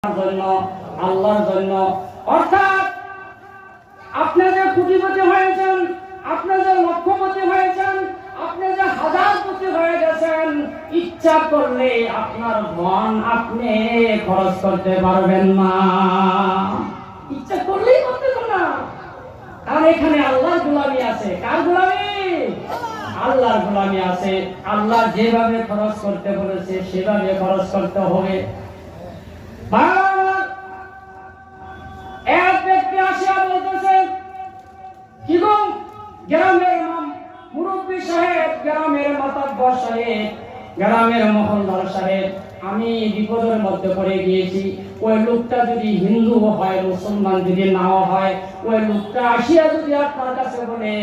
জন্য আল্লাহর জন্য। অর্থাৎ আপনি যে কোটিপতি হয়েছেন, আপনি যে লক্ষপতি হয়েছেন, আপনি যে হাজারপতি হয়ে গেছেন, ইচ্ছা করলে আপনার ধন আপনি খরচ করতে পারবেন না, ইচ্ছা করলেই করতে পারবেন না। কারণ এখানে আল্লাহর গোলামি আছে। কার গোলামি? আল্লাহর গোলামি আছে। আল্লাহ যেভাবে খরচ করতে বলেছে সেভাবে খরচ করতে হবে। এক ব্যক্তি আসিয়া বলতেছে, কি গো গ্রামের মুরব্বী সাহেব, গ্রামের মাতাব্বর সাহেব, গ্রামের মহল্লার সাহেব, আমি বিপদের মধ্যে পড়ে গিয়েছি। ওই লোকটা যদি হিন্দু হয়, মুসলমান যদি নাও হয়, ওই লোকটা আসিয়া যদি আপনার কাছে বলে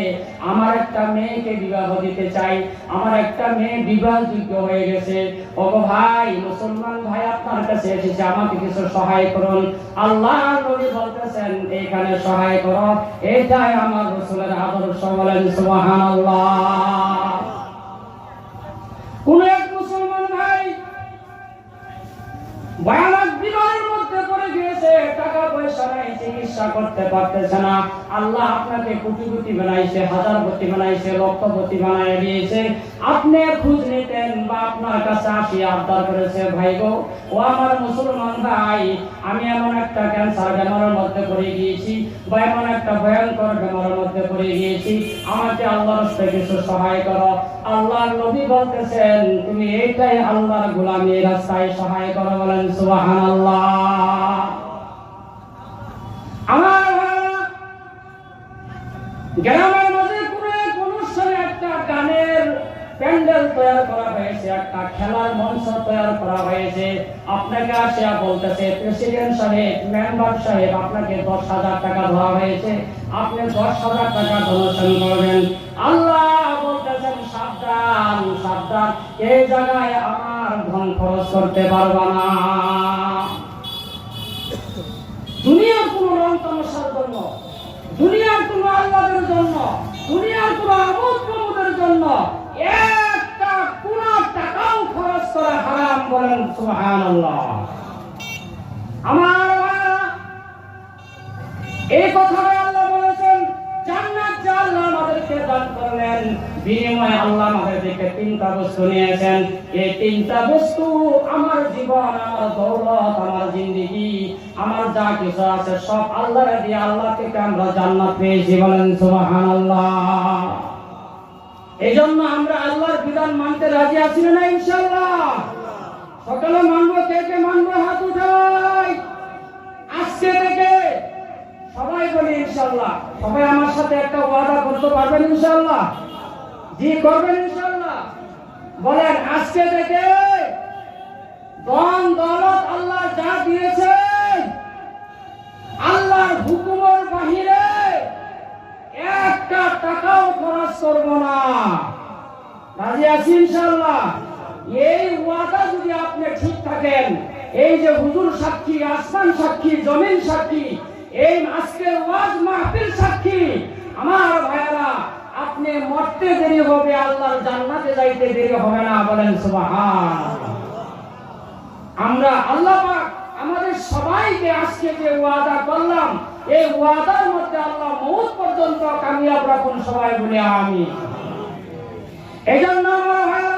আমার একটা মেয়েকে বিবাহ দিতে চাই, আমার একটা মেয়ে বিবাহযোগ্য হয়ে গেছে, ওগো ভাই মুসলমান ভাই আপনার কাছে এসেছে, আমাকে কিছু সহায় করুন। আল্লাহ নবী বলতেছেন এখানে সহায় করো, এটাই আমার রাসূলের আদর্শ। বলেন সুবহানাল্লাহ। কোন এক মুসলমান ভাই ভয়ানক বিপদের মধ্যে পড়ে গিয়েছে, টাকা পয়সা নাই, চিকিৎসা করতে পারতেছে না। আল্লাহ আপনাকে কোটিপতি বানাইছে, হাজারপতি বানাইছে, লক্ষপতি বানাই দিয়েছে। আপনি খোঁজ নিতেন বা আপনার কাছে আসি আবদার করেছে, ভাই গো ও আমার মুসলমান ভাই, আমি এমন একটা ক্যান্সার বেমারের মধ্যে পড়ে গিয়েছি বা এমন একটা ভয়ঙ্কর বেমারের মধ্যে পড়ে গিয়েছি, আমাকে আল্লাহর রাস্তায় কিছু সহায় করো। আল্লাহর নবী বলতেছেন তুমি এইটাই আল্লাহর গোলামির রাস্তায় সহায় করো। বলেন সুবহানাল্লাহ। আমার গ্রামের মধ্যে কোন অনুষ্ঠানে একটা গানের প্যান্ডেল তৈরি করা হয়েছে, একটা খেলার মঞ্চ তৈরি করা হয়েছে। আপনাকে আসিয়া বলতেছে প্রেসিডেন্ট সাহেব, মেম্বার সাহেব, আপনাকে 10,000 টাকা দেওয়া হয়েছে, আপনি 10,000 টাকা ডোনেশন করবেন। আল্লাহ বলতেছেন সাবধান সাবধান, এই জায়গায় আমার ধন খরচ করতে পারবা না। দুনিয়ার কোন রং তামাশার জন্য, দুনিয়ার কোন আল্লাহর জন্য, দুনিয়ার কোন আমোদ প্রমোদের জন্য একটা কোন টাকাও খরচ করা হারাম। বলেন সুবহানাল্লাহ। আমার এই কথাটা আল্লাহ বলেছেন, জান্নাত যা আল্লাহ আমাদেরকে দান করলেন, বিনিময়ে আল্লাহ আমাদেরকে 3টা বস্তু নিয়েছেন। এই 3টা বস্তু আমার জীবন, আমার দৌলত, আমার জিন্দেগি, আমার যা কিছু আছে সব আল্লাহর দিয়ে, আল্লাহ থেকে আমরা জান্নাত পেয়েছি। বলেন সুবহানাল্লাহ। এজন্য আমরা আল্লাহর বিধান মানতে রাজি আছি না ইনশাআল্লাহ? সকলে মানবো, কে কে মানবো হাত উঠাই। আজকে থেকে সবাই বলি ইনশাআল্লাহ। সবাই আমার সাথে একটা ওয়াদা করতে পারবেন ইনশাআল্লাহ? জি করবেন ইনশাআল্লাহ? বলেন আজকে থেকে ধন দৌলত আল্লাহ যা দিয়েছে আল্লাহর হুকুমের বাহিরে একটা টাকাও খরচ করব না। রাজি আছি ইনশাআল্লাহ? এই ওয়াদা যদি আপনি ঠিক থাকেন, এই যে হুজুর সাক্ষী, আসমান সাক্ষী, জমিন সাক্ষী, এই আজকের ওয়াজ মাহফিল সাক্ষী, আমার ভাইরা আপনি মরতে দেরি হবে, আল্লাহর জান্নাতে যাইতে দেরি হবে না। বলেন সুবহানাল্লাহ। আমরা আল্লাহ পাক আমাদের সবাইকে আজকে যে ওয়াদা করলাম, এই ওয়াদার মধ্যে আল্লাহ মওত পর্যন্ত কামিয়াব রাখুন। সবাই বলে আমিন। এজন্য আমার ভাইরা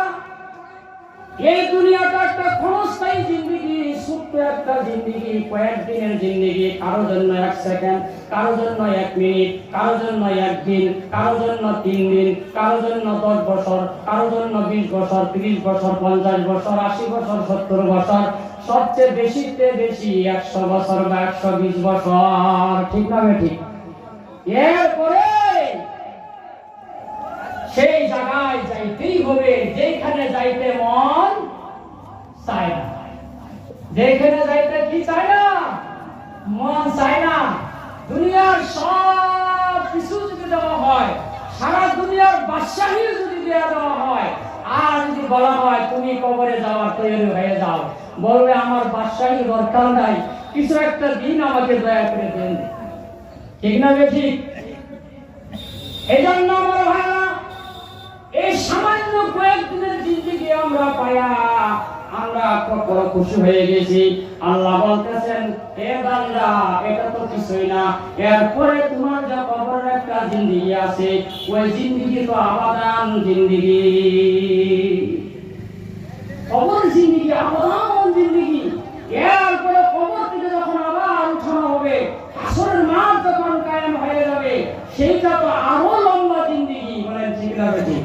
এই দুনিয়াটা একটা ক্ষণস্থায়ী জিন্দেগি, ছোট্ট একটা জিন্দেগি, কয়েকদিনের জিন্দেগি। কারোর জন্য 1 সেকেন্ড, কারোর জন্য 1 মিনিট, কারোর জন্য 1 দিন, কারোর জন্য 3 দিন, কারোর জন্য 10 বছর, কারোর জন্য 20 বছর, 30 বছর, 50 বছর, 80 বছর, 70 বছর, সবচেয়ে বেশিতে বেশি 100 বছর বা 120 বছর। ঠিক না ঠিক? এরপরে সেই জায়গায় যাইতেই হবে যেখানে যাইতে মন চায় না। যেখানে যাইতে কি চায় না? মন চায় না। দুনিয়ার সব কিছু যদি দেওয়া হয়, সারা দুনিয়ার বাদশাহী যদি দেওয়া হয়, আর যদি বলা হয় তুমি কবরে যাওয়ার তৈরি হয়ে যাও, বলবে আমার বাদশাহী দরকার নাই, কিছু একটা দিন আমাকে দয়া করে দেন। ঠিক না ঠিক? এই জন্য আমার ভাইরা এই সামান্য কয়েকদিনের জিন্দেগি আমরা পায়া আমরা খুব বড় খুশি হয়ে গেছি। আল্লাহ বলতেছেন, হে বান্দা, এটা তো কিছুই না, এরপরে তোমার যে কবরের একটা জিন্দেগি আছে, ওই জিন্দেগি তো আবাদান জিন্দেগি। কবর জিন্দেগি আবাদান জিন্দেগি। এরপরে কবর থেকে যখন আবার উঠানো হবে, হাসরের মাঠ যখন কায়েম হয়ে যাবে, সেইটা তো আরো লম্বা জিন্দেগি। বলেন ঠিক না ঠিক?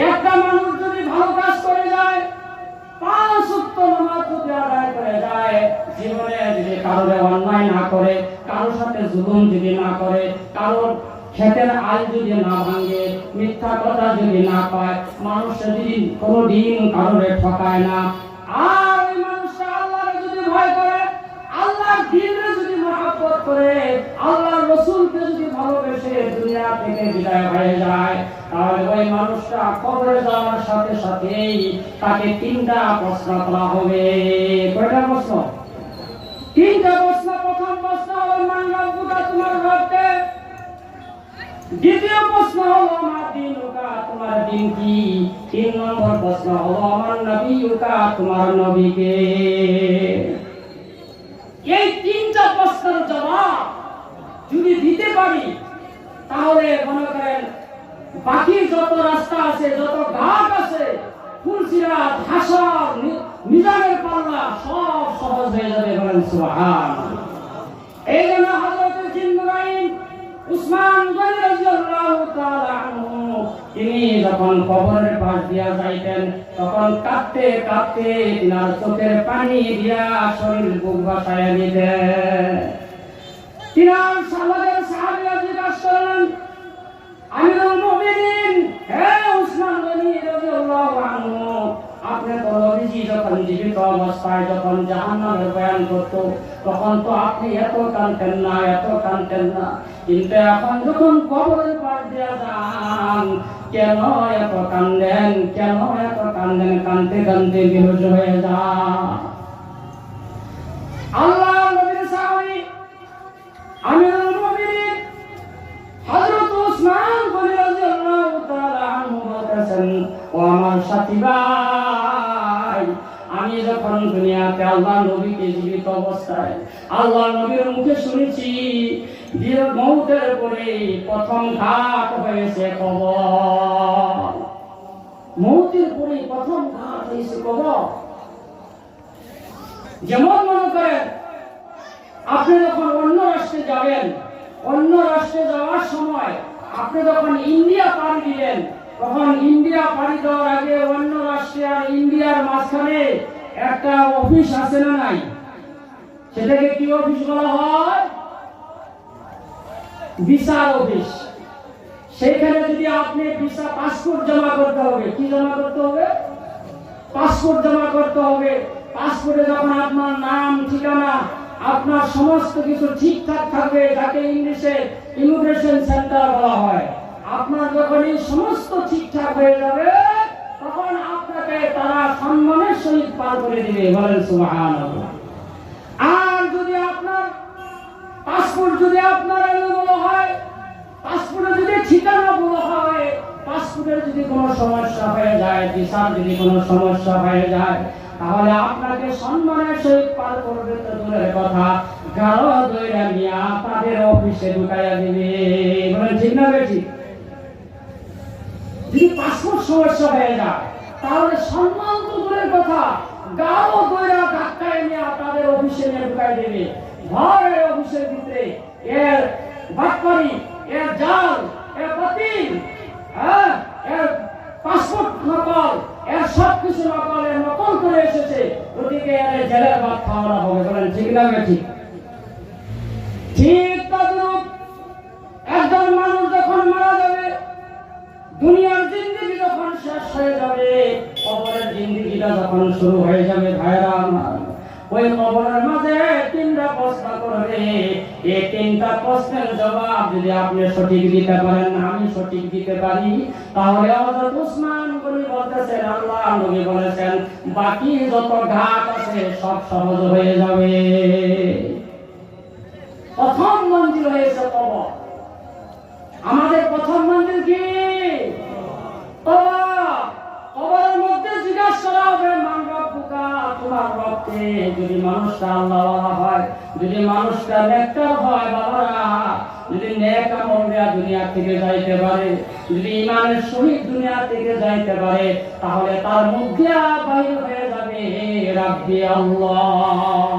একটা মানুষ যদি ভালো কাজ করে যায়, 5 ওয়াক্ত নামাজ যদি আদায় করে যায়, জীবনে যদি কারোর অন্যায় না করে, কারোর সাথে জুলুম যদি না করে, কারোর ক্ষেতের আইন যদি না ভাঙে, মিথ্যা কথা যদি না পায়, মানুষ যদি কোনোদিন কারোরে ঠকায় না, আর ওই মানুষটা আল্লাহরে যদি ভয় করে, আল্লাহর দ্বীনে যদি মহব্বত করে, আল্লাহর রাসূলকে যদি ভালোবেসে দুনিয়া থেকে বিদায় হয়ে যায়, তাহলে ওই মানুষটা কবরে যাওয়ার সাথে সাথেই তাকে 3টা প্রশ্ন করা হবে। কয়টা প্রশ্ন? 3টা প্রশ্ন। প্রথম প্রশ্ন হলো, মান রাব্বুকা, তোমার রব কে? দ্বিতীয় প্রশ্ন হলো, মা দীনুকা, তোমার দিন কি? 3 নম্বর প্রশ্ন হলো, মান নবিয়ুকা, তোমার নবী কে? এই 3টা প্রশ্নের জবাব যদি দিতে পারি, তাহলে মনে করেন বাকি যত রাস্তা আছে, যত ঘাট আছে, ফুলসিরাত, হাসর, মিজানের পাল্লা সব সহজ হয়ে যাবে। বলেন সুবহানাল্লাহ। এই জন্য হযরত জিন্নাইন উসমান গনি রাদিয়াল্লাহু তাআলা আনহু, তিনি যখন কবরের পাশ দিয়া যাইতেন, তখন কাঁদতে কাঁদতে তিনার চোখের পানি দিয়া শরীর বুক ভাসাইয়া দিতেন। তিনার সাহাবীরা জিজ্ঞাসা করলেন, আমিরুল মুমিনিন, হে উসমান গনি রাদিয়াল্লাহু আনহু, আপনি তো নবীজি যখন জীবিত অবস্থায় যখন জাহান্নামের বয়ান করত, তখন তো আপনি এত কাঁদতেন না, এত কাঁদতেন না, কিন্তু এখন যখন কবরের পাশ দিয়া যান, কেন এত কাঁদেন? কেন এত কাঁদেন? কাঁদতে কাঁদতে বেহুশ হয়ে যান। আল্লাহ নবীর সাহাবী আমিরুল মুমিনিন হযরত উসমান গনি রাদিয়াল্লাহু তাআলা আনহু বলতেছেন, ও আমার সাথী ভাই, আমি যখন দুনিয়াতে আল্লাহ নবীকে জীবিত অবস্থায় আল্লাহ নবীর মুখে শুনেছি, মউতের পরে প্রথম ঘাট হয়েছে কবর। মউতের পরে প্রথম ঘাট হয়েছে কবর। যেমন মনে করেন, আপনি যখন অন্য রাষ্ট্রে যাবেন, অন্য রাষ্ট্রে যাওয়ার সময় আপনি যখন ইন্ডিয়া পাড়ি দিলেন, তখন ইন্ডিয়া পাড়ি দেওয়ার আগে অন্য রাষ্ট্রে আর ইন্ডিয়ার মাঝখানে একটা অফিস আছে না নাই? সেটাকে কি অফিস বলা হয়? Visa office. সেখানে যদি আপনি ভিসা পাসপোর্ট জমা করতে হবে, কি জমা করতে হবে? পাসপোর্ট জমা করতে হবে। পাসপোর্টে যখন আপনার নাম, ঠিকানা, আপনার সমস্ত কিছু ঠিকঠাক থাকবে, যাকে ইংলিশে ইমিগ্রেশন সেন্টার বলা হয়, আপনার যখন এই সমস্ত ঠিকঠাক হয়ে যাবে, তখন আপনাকে তারা সম্মানের সহিত পার করে দিবে। বলেন সুবহানাল্লাহ। আর যদি আপনার পাসপোর্ট যদি আপনার বলা হয়, পাসপোর্টে যদি ঠিকানা বলা হয়, পাসপোর্টের যদি কোনো সমস্যা হয়ে যায়, ভিসার যদি কোনো সমস্যা হয়ে যায়, তাহলে আপনাকে সম্মানের সহিত পার করবে তো দূরের কথা, গাড়ো দইরা নিয়া তাদের অফিসে ঢুকাইয়া দিবে। বলেন ঠিক না বেশি? যদি পাসপোর্ট সমস্যা হয়ে যায়, তাহলে সম্মান তো দূরের কথা, গাড়ো দইরা ধাক্কায় নিয়ে তাদের অফিসে নিয়ে ঢুকাই দেবে। ঘরের অফিসের ভিতরে এর বাটপারি, এর জাল, এর বাতিল, এর পাসপোর্ট নকল, এর সবকিছু নকল, এর নকল করে এসেছে, ওদিকে এর জেলের ভাত খাওয়ানো হবে। বলেন ঠিক না বেশি? ঠিক তদ্রূপ একজন মানুষ যখন মারা যাবে, দুনিয়ার জিন্দেগি যখন শেষ হয়ে যাবে, কবরের জিন্দেগিটা যখন শুরু হয়ে যাবে, ভাইরা আমার, ওই কবরের মাঝে 3টা প্রশ্ন করবে। এই 3টা প্রশ্নের জবাব যদি আপনি সঠিক দিতে পারেন, আমি সঠিক দিতে পারি, তাহলে হযরত উসমান গনি বলতেছেন, আল্লাহ নবী বলেছেন, বাকি যত ঘাট আছে সব সহজ হয়ে যাবে। প্রথম মঞ্জিল হয়েছে কবর। আমাদের প্রথম মঞ্জিল কি? কবর। জিজ্ঞাসা করা হবে মান রব্বুকা, তোমার রবকে। যদি মানুষটা আল্লাহওয়ালা হয়, যদি মানুষটা নেককার হয়, বাবারা, যদি নেক আমল দিয়া দুনিয়া থেকে যাইতে পারে, যদি ইমানের সহিত দুনিয়া থেকে যাইতে পারে, তাহলে তার মুখ দিয়া বাহির হয়ে যাবে রাব্বি আল্লাহ,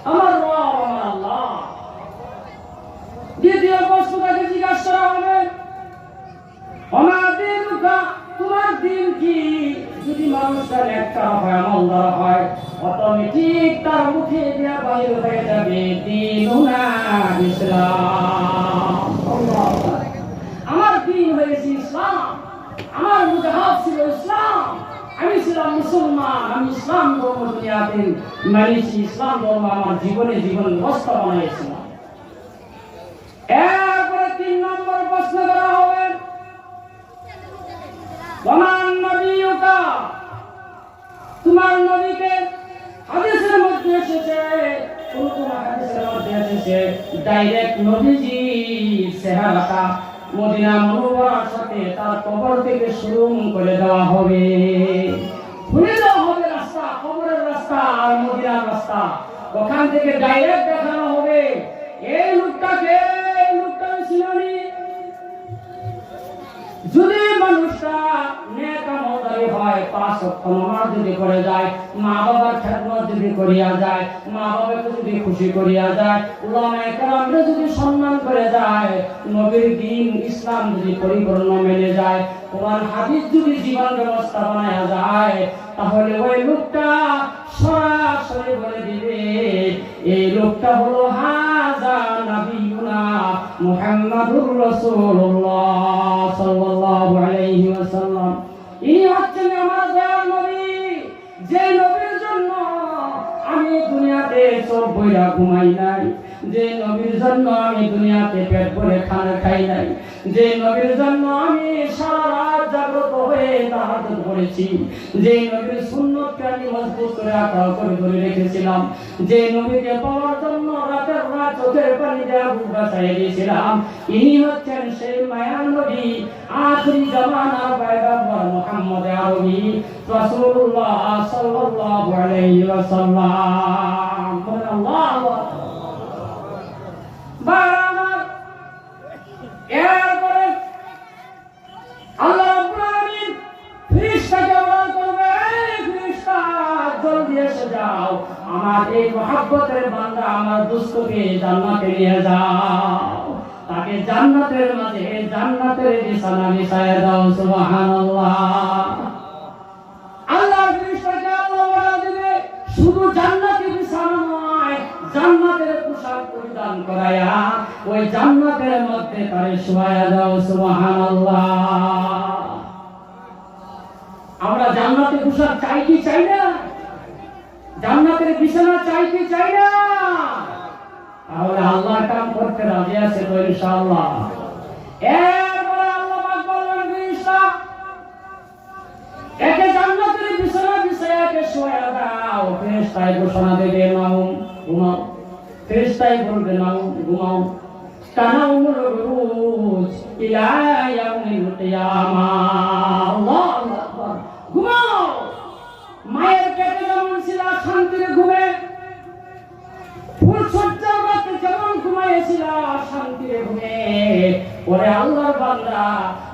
আমার রব, আমার আল্লাহ। দ্বিতীয় প্রশ্নটাকে জিজ্ঞাসা করা হবে ওমা দীনুকা, তোমার দিন কি? যদি মানুষটা নেককার হয়, আমলদার হয়, অটোমেটিক তার মুখে দিয়া বাহির হয়ে যাবে দীনুনা ইসলাম। আমার দিন হয়েছে ইসলাম, আমার মুজাহাব ছিল ইসলাম, আমি ছিলাম মুসলমান, আমি ইসলাম ধর্ম দুনিয়াতে মানিয়েছি, ইসলাম ধর্ম আমার জীবন ব্যবস্থা বানিয়েছিলাম। এরপরে 3 নম্বর প্রশ্ন করা হবে ওমান নবিয়ুকা, তোমার নবীকে হাদিসের মধ্যে এসেছে, কোন হাদিসের মধ্যে এসেছে ডাইরেক্ট নবীজি চেহারাটা মদিনা মুনাওয়ারার সাথে তার কবর থেকে শুরু করে দেওয়া হবে, খুলে দেওয়া হবে রাস্তা, কবরের রাস্তা আর মদিনার রাস্তা, ওখান থেকে ডাইরেক্ট দেখানো হবে এই লোকটাকে, এই লোকটা ছিলনি। যদি মানুষটা নেক আমলদারি হয়, 5 ওয়াক্ত নামাজ যদি করে যায়, মা বাবার খেদমত যদি করিয়া যায়, মা বাবাকে যদি খুশি করিয়া যায়, উলামায়ে কেরামকে যদি সম্মান করে যায়, নবীর দ্বীন ইসলাম যদি পরিপূর্ণ মেনে যায়, কোরআন হাদিস যদি জীবন ব্যবস্থা বানায়া যায়, তাহলে ওই লোকটা সরাসরি বলে দিবে এই লোকটা হলো হাযা নবিয়ুনা মুহাম্মাদুর রাসূলুল্লাহ সাল্লাল্লাহু আলাইহি ওয়াসাল্লাম। ইনি হচ্ছেন আমার দয়াল নবী, যে নবীর জন্য আমি দুনিয়াতে চোখ বইরা ঘুমাই নাই, যে নবীর জন্য আমি দুনিয়াতে পেট ভরে খানা খাই নাই, যে নবীর জন্য আমি সারা রাত জাগ্রত হয়ে তাহাজ্জুদ পড়েছি, যে নবীর সুন্নতকে আমি মজবুত করে আঁকড়াও করে ধরে রেখেছিলাম, যে নবীকে পাওয়ার জন্য রাতের রাত চোখের পানি দেওয়া বুক বাঁচাইয়ে দিয়েছিলাম, ইনি হচ্ছেন সেই মায়ার নবী, আখিরি জামানার পয়গম্বর মুহাম্মদ আরবি রাসূলুল্লাহ সাল্লাল্লাহু আলাইহি ওয়াসাল্লাম। আল্লাহু আকবার। এরপরে আল্লাহ রাব্বুল আলামিন ফেরেশতাকে আহ্বান করবে, ফেরেশতা জলদি এসে যাও, আমার এই মহব্বতের বান্দা আমার দোস্তকে জান্নাতে নিয়ে যাও, তাকে জান্নাতের মাঝে জান্নাতের বিছানা বিছায়া দাও। সুবহানাল্লাহ। আল্লাহ ফেরেশতাকে আল্লাহ বলে দিবে, শুধু জান্নাতের বিছানা নয়, জান্নাতের পোশাক পরিধান করায়া ওই জান্নাতের মধ্যে তারে শোয়ায়া দাও। সুবহানাল্লাহ। আমরা জান্নাতের পোশাক চাই কি চাই না? জান্নাতের বিছানা চাই কি চাই না? তাহলে আল্লাহর কাম করতে রাজি আছে তো ইনশাআল্লাহ। এরপরে আল্লাহ পাক বললেন, ফেরেশতা একে জান্নাতের বিছানা বিছায়াকে শোয়া দাও। ফেরেশতাই ঘোষণা দেবে, নাও ঘুমাও। ফেরেশতাই বলবে, নাও ঘুমাও। তানাউমুল উরুজ ইলা ইয়াউমিল কিয়ামাহ। আল্লাহু আকবার। ঘুমাও। মায়ের পেটে যেমন ছিল শান্তিতে ঘুমে, ফুলসজ্জার রাতে যেমন ঘুমাইছিল শান্তিতে ঘুমে, ওরে আল্লাহর বান্দা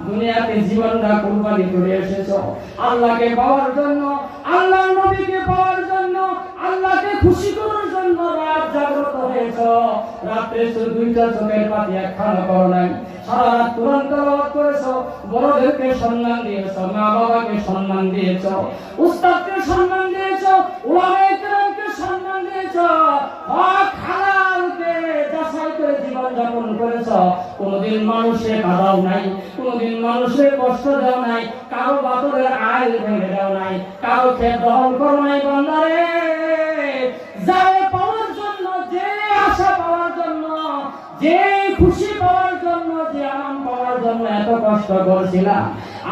দুনিয়াতে জীবনটা কুরবানি করে এসেছো আল্লাহকে পাওয়ার জন্য, আল্লাহর নবীকে পাওয়ার জন্য, আল্লাহকে খুশি করার জন্য রাত জাগ্রত হয়েছো। রাতে শুধু 2টা চোখের পাতি একখানা করো নাই, সারা রাত কোরআন তেলাওয়াত করেছো, বড়দেরকে সম্মান দিয়েছো, মা বাবাকে সম্মান দিয়েছো, উস্তাদকে সম্মান দিয়েছো, উলামায়ে কেরামকে সম্মান দিয়েছো, হক হালালকে যাচাই করে জীবন যাপন করেছো। কোনদিন মানুষে কাঁদাও নাই, কোনদিন মানুষে কষ্ট দাও নাই, কারো বাতরের আইল ভেঙে দাও নাই, কারো খেত দখল করো নাই। বান্দারে, যারে পাওয়ার জন্য, যে আশা পাওয়ার জন্য, যে খুশি পাওয়ার জন্য, যে আরাম পাওয়ার জন্য এত কষ্ট করছিলাম,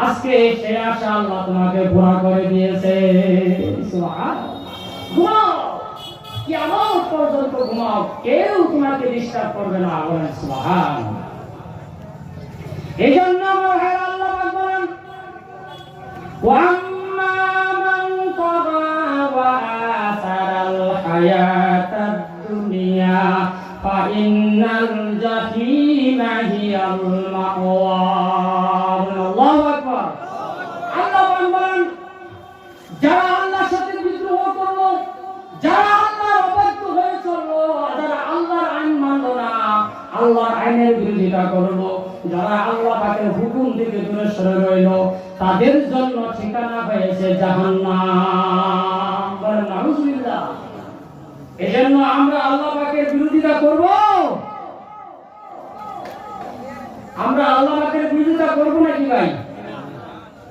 আজকে সে আশা আল্লাহ তোমাকে পুরা করে দিয়েছে। সুবহানাল্লাহ। ঘুমাও, কিয়ামত পর্যন্ত ঘুমাও, কেউ তোমাকে ডিস্টার্ব করবে না। বলেন সুবহানাল্লাহ। এই জন্য আমার ভাই আল্লাহ পাক বলেন, ওয়াম্মা থেকে দূরে সরে রইল তাদের জন্য ঠিকানা হয়েছে জাহান্নাম। বলেন নাউজুবিল্লাহ। এজন্য আমরা আল্লাহ পাকের বিরোধিতা করব, আমরা আল্লাহ পাকের বিরোধিতা করব নাকি ভাই?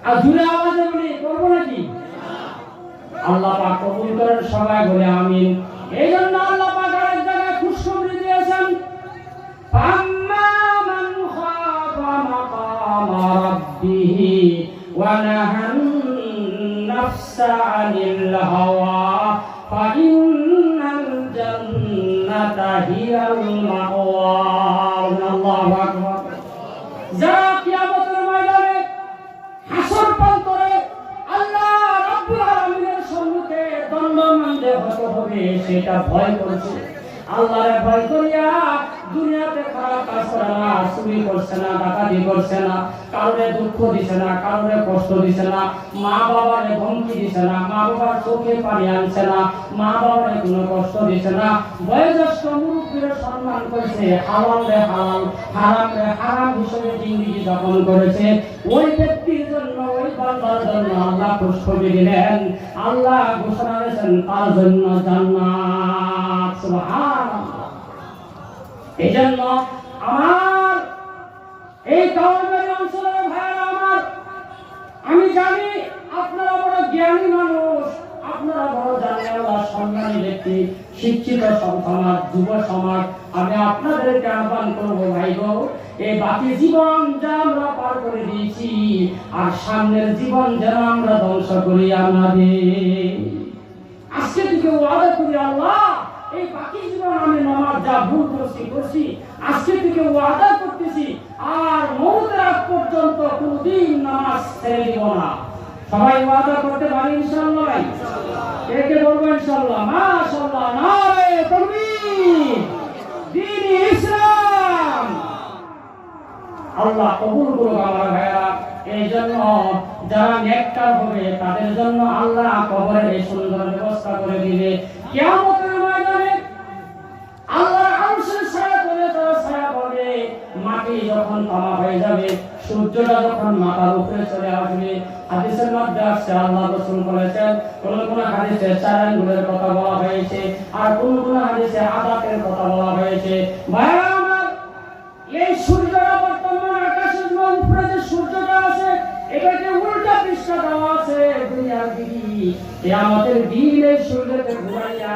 আর জুড়ে আওয়াজে বলি করব নাকি? আল্লাহ পাক কবুল করেন, সবাই বলে আমিন। এই জন্য আল্লাহ পাক আরেক জায়গায় খুশখবরি দিয়েছেন, ফাম্মা মান খাফা মাকামা রাব্বিহি ওয়া নাহান নাফসা আনিল হাওয়া ফাইন্নাল জান্নাতা হিয়াল মাওয়া। আল্লাহু আকবার। যারা কিয়ামতের ময়দানে হাসর প্রান্তরে আল্লাহ রাব্বুল আলামিনের সম্মুখে দণ্ডায়মান হতে হবে সেটা ভয় করছে, আল্লাহরে ভয় করিয়া দুনিয়াতে খারাপ কাজ করে না, চুরি করছে না, ডাকাতি করছে না, কারোরে দুঃখ দিছে না, কারোরে কষ্ট দিছে না, মা বাবারে ধমকি দিছে না, মা বাবার চোখে পানি আনছে না, মা বাবারে কোনো কষ্ট দিছে না, বয়োজ্যেষ্ঠ মুরব্বীরে সম্মান করেছে, হালালে হালাল, হারামে হারাম হিসেবে জিন্দেগি যাপন করেছে, ওই ব্যক্তির জন্য, ওই বান্দার জন্য আল্লাহ খুশখবরি দিলেন, আল্লাহ ঘোষণা দিয়েছেন তার জন্য জান্নাত। সুবহানাল্লাহ। এজন্য আমার এই কাউমের অঞ্চলের ভাইয়েরা আমার, আমি জানি আপনারা বড় জ্ঞানী মানুষ, আপনারা বড় জানেওয়ালা সম্মানী ব্যক্তি, শিক্ষিত সমাজ, যুব সমাজ, আমি আপনাদেরকে আহ্বান করবো ভাই গো, এই বাকি জীবন যা আমরা পার করে দিয়েছি আর সামনের জীবন যেন আমরা ধ্বংস করি না দিই। আজকে থেকে ওয়াদা করি আল্লাহ এই বাকি জীবন আমি নামাজ যা ভুল করছি আজকে থেকে ওয়াদা করতেছি আর মওতের আগ পর্যন্ত কোনদিন নামাজ ছেড়ে দিব না। সবাই ওয়াদা করতে পারি ইনশাআল্লাহ? কে কে বলবো ইনশাআল্লাহ? মাশাআল্লাহ। নারে তাকবীর, দ্বীন ইসলাম। আল্লাহ কবুল করুক আমার ভাইরা। এই জন্য যারা নেককার হবে তাদের জন্য আল্লাহ কবরের এই সুন্দর ব্যবস্থা করে দিবে। কিয়ামতের ময়দানে আল্লাহর আরশের ছায়া তলে তারা ছায়া পাবে, মাটি যখন তামা হয়ে যাবে, সূর্যটা যখন মাথার উপরে চলে আসবে, হাদিসের মধ্যে আসছে আল্লাহ রাসূল বলেছেন, কোন কোন হাদিসে 4 আঙ্গুলের কথা বলা হয়েছে আর কোন কোন হাদিসে আদাতের কথা বলা হয়েছে। ভাইরা আমার, এই সূর্যটা বর্তমান আকাশের উপরে যে সূর্যটা আছে এটাকে উল্টা পৃষ্ঠা দেওয়া আছে দুনিয়ার দিকে। কিয়ামতের দিন এই সূর্যকে ঘুরাইয়া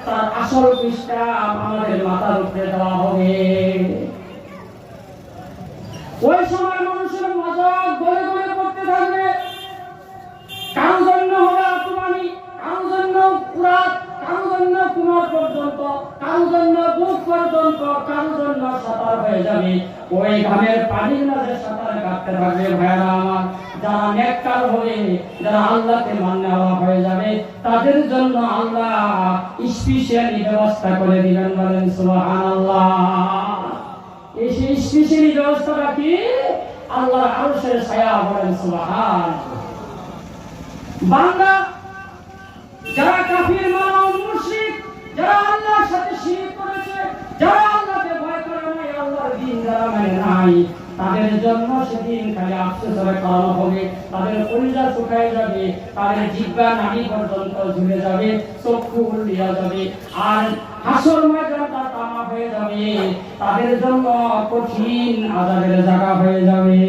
তার আসল পৃষ্ঠা আমাদের মাথার উপরে দেওয়া হবে। ওই সময় মানুষের মজাক গলে গলে পড়তে থাকবে, কারো জন্য হবে আত্মানি, কারো জন্য পুরাত, কারো জন্য কুমার পর্যন্ত, কারো জন্য বুক পর্যন্ত, কারো জন্য সাঁতার হয়ে যাবে। ওই ঘামের পানির মাঝে সাঁতার কাটতে পারবে ভাইরা আমার। যারা নেককার হবে, যারা আল্লাহকে মান্যওয়ালা হয়ে যাবে তাদের জন্য আল্লাহ স্পেশালি ব্যবস্থা করে দিবেন। বলেন সুবহানাল্লাহ। এই স্পেশালি ব্যবস্থাটা কি? আল্লাহর আরশের ছায়া। বলেন সুবহানাল্লাহ। বান্দা যারা কাফির মানব মুশরিক, যারা আল্লাহর সাথে শিরক করেছে, যারা আল্লাহকে ভয় করে নাই, আল্লাহর দ্বীন যারা মানে নাই, তাদের জন্য সেদিন খালি আফসোসের কারণ হবে। তাদের কলিজা শুকায় যাবে, তাদের জিহ্বা নাড়ি পর্যন্ত ঝুলে যাবে, চক্ষু উল্টিয়া যাবে, আর হাসর ময়দানটা তামা হয়ে যাবে। তাদের জন্য কঠিন আযাবের জায়গা হয়ে যাবে।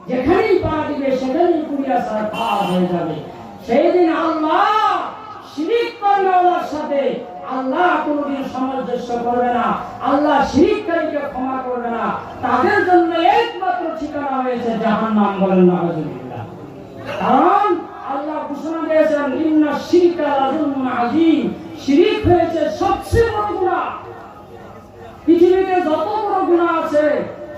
যেখানেই পা দিবে সেখানেই পুরিয়া ছাড় হয়ে যাবে। সেই দিন আল্লাহ শিরিক করার সাথে আল্লাহ কোনদিন সামঞ্জস্য করবে না, আল্লাহ শিরিককারীকে ক্ষমা করবে না। তাদের জন্য একমাত্র ঠিকানা হয়েছে জাহান্নাম। বলেন নাউযুবিল্লাহ। কারণ আল্লাহ ঘোষণা দিয়েছেন, ইন্না শিরকা লাযুলমুন আযীম, শিরিক হয়েছে সবচেয়ে বড় গুনাহ। পৃথিবীতে যত বড় গুনাহ আছে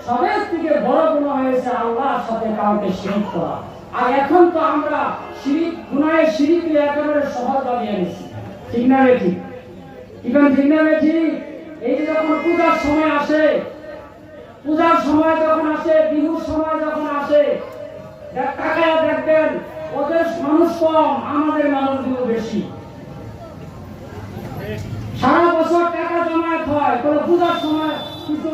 সবের থেকে বড় গুনাহ হয়েছে আল্লাহর সাথে কাউকে শিরিক করা। আর এখন তো আমরা শিরিক গুনাহে শিরিককে একেবারে সহজ বানিয়ে নিয়েছি। ঠিক না রে? ঠিক ঠিক না রে? ঠিক। এই যে যখন পূজার সময় আসে, পূজার সময় যখন আসে, বিহুর সময় যখন আসে, তাকায়া দেখবেন ওদের মানুষ কম, আমাদের মানুষগুলো বেশি। সারা বছর টাকা জমায়েত হয়, পূজার সময় কিছু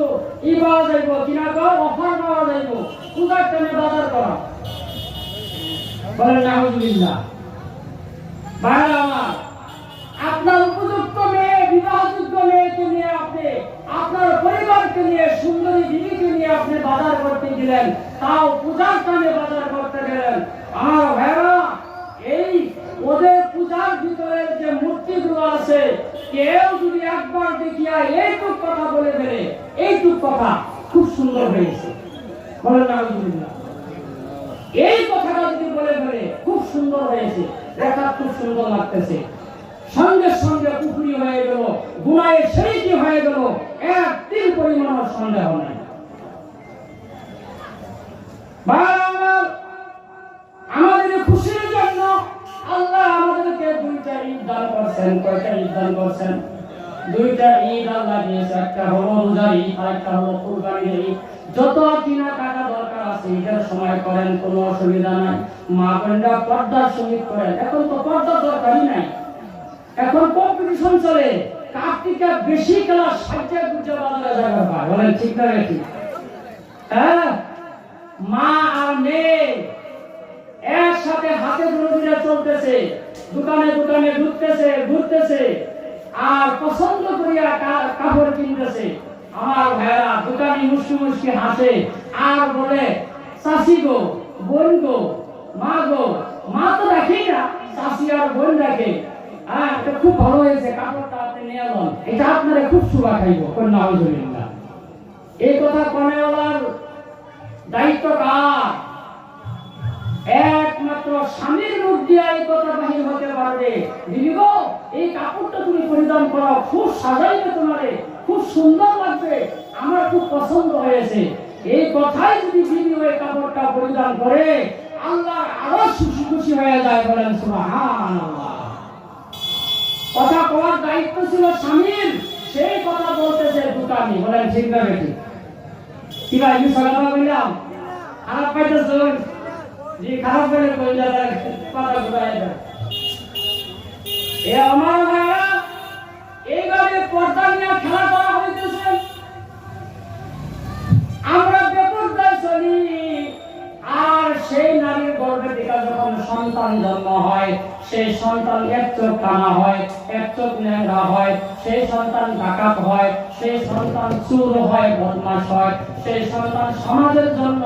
ই পাওয়া যাইব, কিনা অফার পাওয়া যাইব, পূজার টাইমে বাজার করা। বলেন নাউজুবিল্লাহ। ভাইরা আমার, আপনার উপযুক্ত মেয়ে, বিবাহযোগ্য মেয়েকে নিয়ে আপনি আপনার পরিবারকে নিয়ে, সুন্দরী বিবিকে নিয়ে আপনি বাজার করতে গেলেন, তাও পূজার টাইমে বাজার করতে গেলেন। আমার ভাইরা, এই ওদের পূজার ভিতরে যে মূর্তিগুলো আছে, কেউ যদি একবার দেখিয়া এইটুক কথা বলে ফেলে, এইটুক কথা খুব সুন্দর হয়েছে, বলেন নাউজুবিল্লাহ, এই কথাটা যদি বলে ফেলে খুব সুন্দর হয়েছে, দেখা খুব সুন্দর লাগতেছে, সঙ্গে সঙ্গে পুকুরি হয়ে গেল, গুনাহের শরীকি হয়ে গেল, এক তিল পরিমাণ সন্দেহ নাই। আমাদের খুশির জন্য আল্লাহ আমাদেরকে দুইটা ঈদ দান করছেন। কয়টা ঈদ দান করছেন? দুইটা ঈদ আল্লাহ দিয়েছে। একটা হলো রোজার ঈদ, আর একটা হলো কুরবানির ঈদ। যত কিনা টাকা দরকার আছে ঈদের সময় করেন, কোনো অসুবিধা নাই। মা বোনরা পর্দার সহিত করেন। এখন তো পর্দার দরকারই নাই, এখন কম্পিটিশন চলে, কার থেকে বেশি ক্লাস সাজ্জা গুজা বাজারে জায়গা পায়। বলেন ঠিক না ঠিক? হ্যাঁ, মা আর মেয়ে একসাথে হাতে ধরে চলতেছে, দোকানে দোকানে ঘুরতেছে আর পছন্দ করিয়া কাপড় কিনতেছে। আমার ভাইরা দোকানি মুসকি মুসকি হাসে আর বলে, চাষি গো, বোন গো, মা গো। মা তো দেখেই না, চাষি আর বোন দেখে। হ্যাঁ, এটা খুব ভালো হয়েছে, কাপড়টা আপনি নিয়ে এলেন, এটা আপনারা খুব শুভা খাইব। নাউজুবিল্লাহ। এই কথা কনেওয়ালার দায়িত্ব কার? একমাত্র স্বামীর মুখ দিয়ে এই কথা বাহির হতে পারবে। দিদি গো, এই কাপড়টা তুমি পরিধান করো, খুব সাজাইবে, তোমারে খুব সুন্দর লাগবে, আমার খুব পছন্দ হয়েছে। এই কথাই যদি দিদি ওই কাপড়টা পরিধান করে, আল্লাহ আরো খুশি খুশি হয়ে যায়। বলেন সুবহানাল্লাহ। কথা কওয়ার দায়িত্ব ছিল স্বামীর, সেই কথা বলতেছে দোকানি। বলেন ঠিক না বেটি? কি ভাই, আমি সকালবেলা বললাম খারাপ পাইতেছ? জি, খারাপ বলে কইলা কথা ঘুরাই দেয়। এ আমার ভাইরা, এইভাবে পর্দা নিয়ে খেলা করা হইতেছে। আমরা বেপরদায় চলি, আর সেই নারীর গর্ভে থেকে যখন সন্তান জন্ম হয়, সেই সন্তান এক চোখ কানা হয়, এক চোখ ন্যাংরা হয়, সেই সন্তান ডাকাত হয়, সেই সন্তান চোর হয়, বদমাশ হয়, সেই সন্তান সমাজের জন্য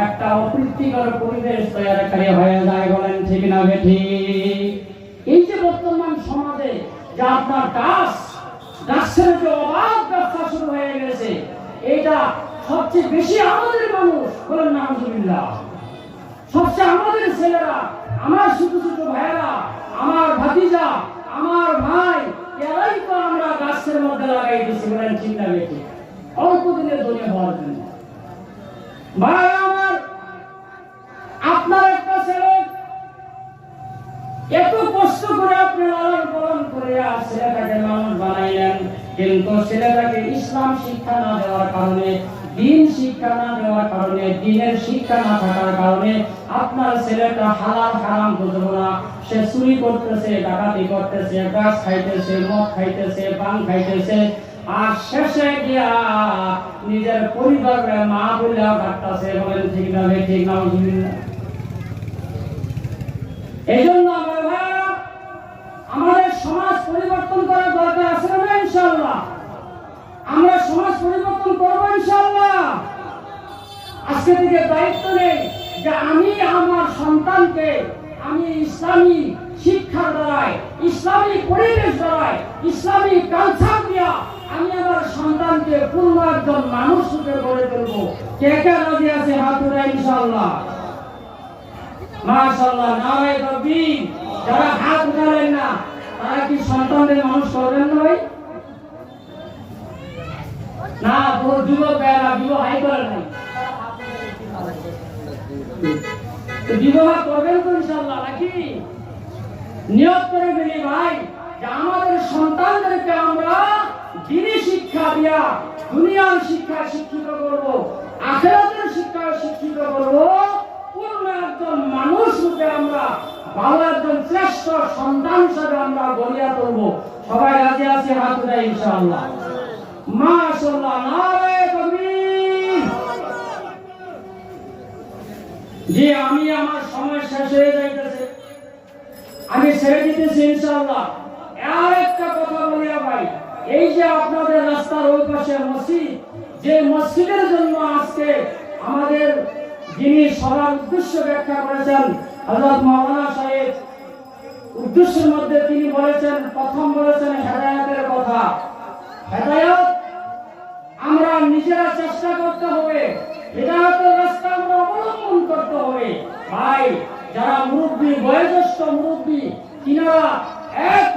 একটা অপ্রীতিকর পরিবেশ তৈরি হয়ে যায়। বলেন ঠিক না বেঠি? এই যে বর্তমান সমাজে যে আপনার গাছের যে অবাধ ব্যবসা শুরু হয়ে গেছে, এটা সবচেয়ে বেশি আমাদের মানুষ। বলেন নাউজুবিল্লাহ। সবচেয়ে আমাদের ছেলেরা, আমার ছোট ছোট ভাইয়েরা, আমার ভাতিজা, আমার ভাই, এরাই তো আমরা গাছের মধ্যে লাগাই দিচ্ছি। বলেন ঠিক না বেঠি? অল্প দিনে ধনী হওয়ার জন্য। ভাই আমার, আপনার একটা ছেলে এত কষ্ট করে আপনি লালন পালন করে ছেলেটাকে মানুষ বানাইলেন, কিন্তু ছেলেটাকে ইসলাম শিক্ষা না দেওয়ার কারণে, দিন শিক্ষা না দেওয়ার কারণে, দিনের শিক্ষা না থাকার কারণে আপনার ছেলেটা হালাল হারাম বুঝবো না। সে চুরি করতেছে, ডাকাতি করতেছে, গাছ খাইতেছে, মদ খাইতেছে, পান খাইতেছে, আর শেষে গিয়া নিজের পরিবারের মা বইলা কাটতেছে। বলেন ঠিক না ঠিক? নাউজুবিল্লাহ। এই জন্য আমার ভাইরা, আমাদের সমাজ পরিবর্তন করার দরকার আছে না? ইনশাআল্লাহ আমরা সমাজ পরিবর্তন করবো ইনশাআল্লাহ। আজকে থেকে দায়িত্ব নেই যে আমি আমার সন্তানকে আমি ইসলামী শিক্ষার দ্বারাই, ইসলামী পরিবেশ দ্বারাই, ইসলামী কালচার দিয়া আমি আমার সন্তানকে পূর্ণ একজন মানুষ রূপে গড়ে তুলবো। কে কে রাজি আছে? হাত উঠাই ইনশাআল্লাহ। মাশাআল্লাহ, নারায়ে তাকবীর। যারা হাত উঠালেন না, তারা কি সন্তানদের মানুষ করবেন না? ভাই না, বহু যুবক ভাইরা বিবাহ করেন নাই, বিবাহ করবেন তো ইনশাআল্লাহ নাকি? নিয়ত করে ফেলি ভাই যে আমাদের সন্তানদেরকে আমরা দ্বীনি শিক্ষা দিয়া দুনিয়ার শিক্ষা শিক্ষিত করব, আখিরাতের শিক্ষা শিক্ষিত করব, পূর্ণ একজন মানুষ রূপে আমরা ভালো একজন শ্রেষ্ঠ সন্তান হিসেবে আমরা গড়িয়া তুলব। সবাই রাজি আছে? হাত উঠাই ইনশাআল্লাহ। মাশাআল্লাহ, নারায়ে তাকবীর। জি, আমি আমার সময় শেষ হয়ে যাইতেছে, আমি ছেড়ে দিতেছি ইনশাআল্লাহ। আর একটা কথা বলিয়া ভাই, এই যে আপনাদের রাস্তার ওই পাশে মসজিদ, যে মসজিদের জন্য আজকে আমাদের যিনি সবার উদ্দেশ্য ব্যাখ্যা করেছেন হযরত মাওলানা সাহেব, উদ্দেশ্যের মধ্যে তিনি বলেছেন, প্রথম বলেছেন হেদায়েতের কথা। হেদায়েত আমরা নিজেরা চেষ্টা করতে হবে, হেদায়েতের রাস্তা আমরা অবলম্বন করতে হবে। ভাই, যারা মুরব্বী, বয়োজ্যেষ্ঠ মুরব্বী, তিনারা এক